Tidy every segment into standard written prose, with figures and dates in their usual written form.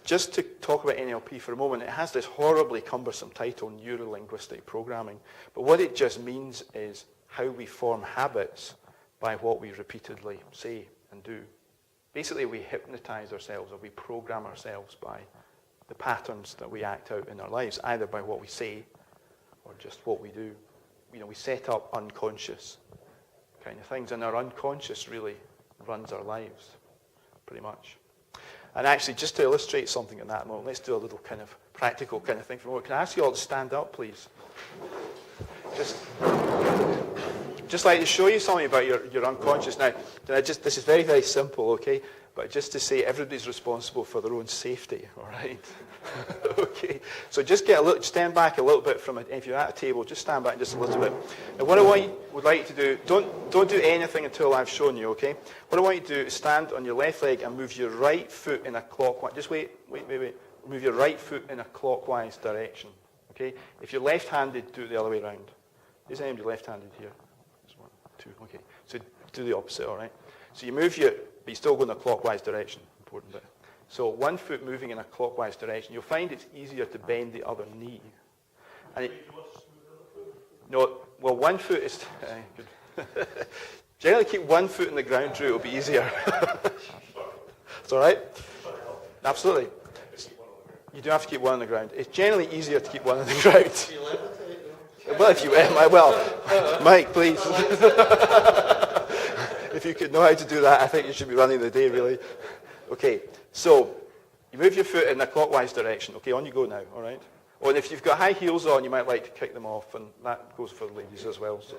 just to talk about NLP for a moment, it has this horribly cumbersome title, Neuro-Linguistic Programming. But what it just means is how we form habits by what we repeatedly say and do. Basically, we hypnotize ourselves, or we program ourselves by the patterns that we act out in our lives, either by what we say or just what we do. We set up unconscious kind of things, and our unconscious really runs our lives, pretty much. And actually, just to illustrate something at that moment, let's do a little kind of practical kind of thing for a moment. Can I ask you all to stand up, please? Just like to show you something about your unconscious. Now, this is very, very simple, okay? But just to say, everybody's responsible for their own safety, all right? Okay. So just stand back a little bit from it. If you're at a table, just stand back just a little bit. Now, what I would like you to do, don't do anything until I've shown you, okay? What I want you to do is stand on your left leg and move your right foot in a clockwise. Just wait. Move your right foot in a clockwise direction, okay? If you're left-handed, do it the other way around. Is anybody left-handed here? There's 1, 2, okay. So do the opposite, all right? So you move but you still go in a clockwise direction, important bit. So one foot moving in a clockwise direction, you'll find it's easier to bend the other knee. And one foot is... good. Generally keep one foot in the ground, Drew, it'll be easier. It's all right? Absolutely. You do have to keep one on the ground. It's generally easier to keep one on the ground. Well, if you Mike, please. If you could know how to do that, I think you should be running the day, really. Okay, so you move your foot in a clockwise direction. Okay, on you go now, all right? Oh, and if you've got high heels on, you might like to kick them off, and that goes for the ladies as well. So,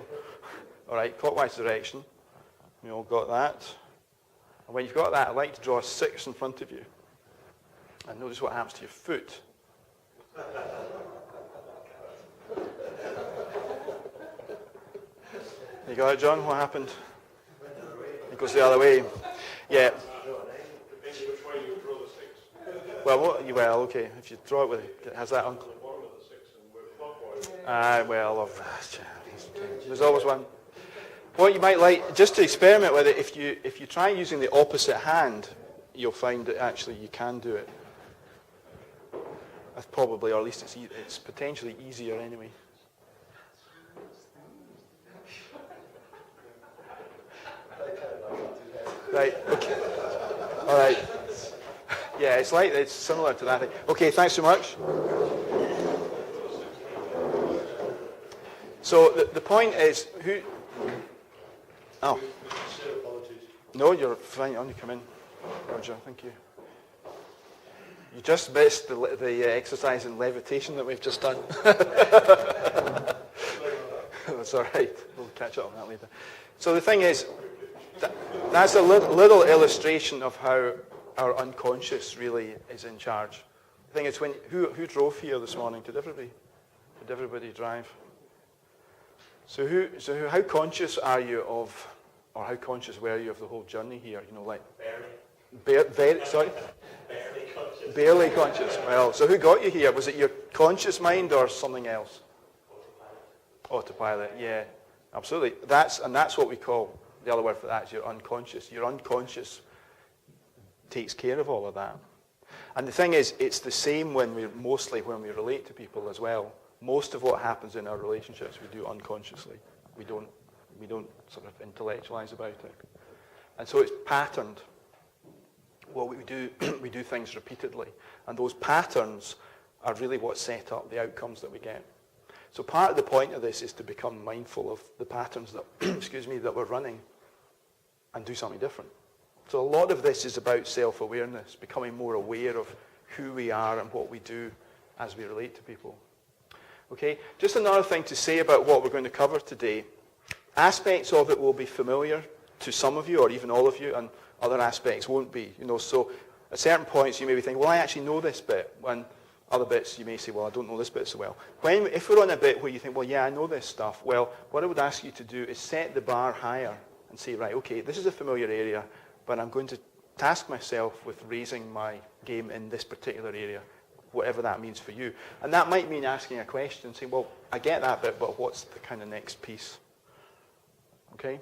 all right, clockwise direction. We all got that. And when you've got that, I'd like to draw a 6 in front of you. And notice what happens to your foot. You got it, John? What happened? It goes the other way. Yeah. Well, okay. If you draw it with it, has that uncle? There's always one. What you might like, just to experiment with it, if you try using the opposite hand, you'll find that actually you can do it. That's probably, or at least it's potentially easier anyway. Right, okay. All right. Yeah, it's similar to that thing. Okay, thanks so much. So the point is, who... Oh. No, you're fine. On you come in, Roger. Thank you. You just missed the exercise in levitation that we've just done. That's all right. We'll catch up on that later. So the thing is, that's a little illustration of how our unconscious really is in charge. The thing is, who drove here this morning? Did everybody drive? So how conscious are you of, or how conscious were you of the whole journey here? Barely. Sorry? Barely conscious. Well, so who got you here? Was it your conscious mind or something else? Autopilot. Yeah, absolutely. That's what we call, the other word for that is your unconscious. Your unconscious takes care of all of that. And the thing is, it's the same when we relate to people as well. Most of what happens in our relationships we do unconsciously. We don't sort of intellectualize about it. And so it's patterned. What we do, we do things repeatedly. And those patterns are really what set up the outcomes that we get. So part of the point of this is to become mindful of the patterns that, that we're running and do something different. So a lot of this is about self-awareness, becoming more aware of who we are and what we do as we relate to people. Okay, just another thing to say about what we're going to cover today. Aspects of it will be familiar to some of you, or even all of you, and other aspects won't be. So at certain points you may be thinking, well, I actually know this bit. And other bits you may say, well, I don't know this bit so well. If we're on a bit where you think, well, yeah, I know this stuff, well, what I would ask you to do is set the bar higher and say, right, okay, this is a familiar area, but I'm going to task myself with raising my game in this particular area, whatever that means for you. And that might mean asking a question, saying, well, I get that bit, but what's the kind of next piece? Okay?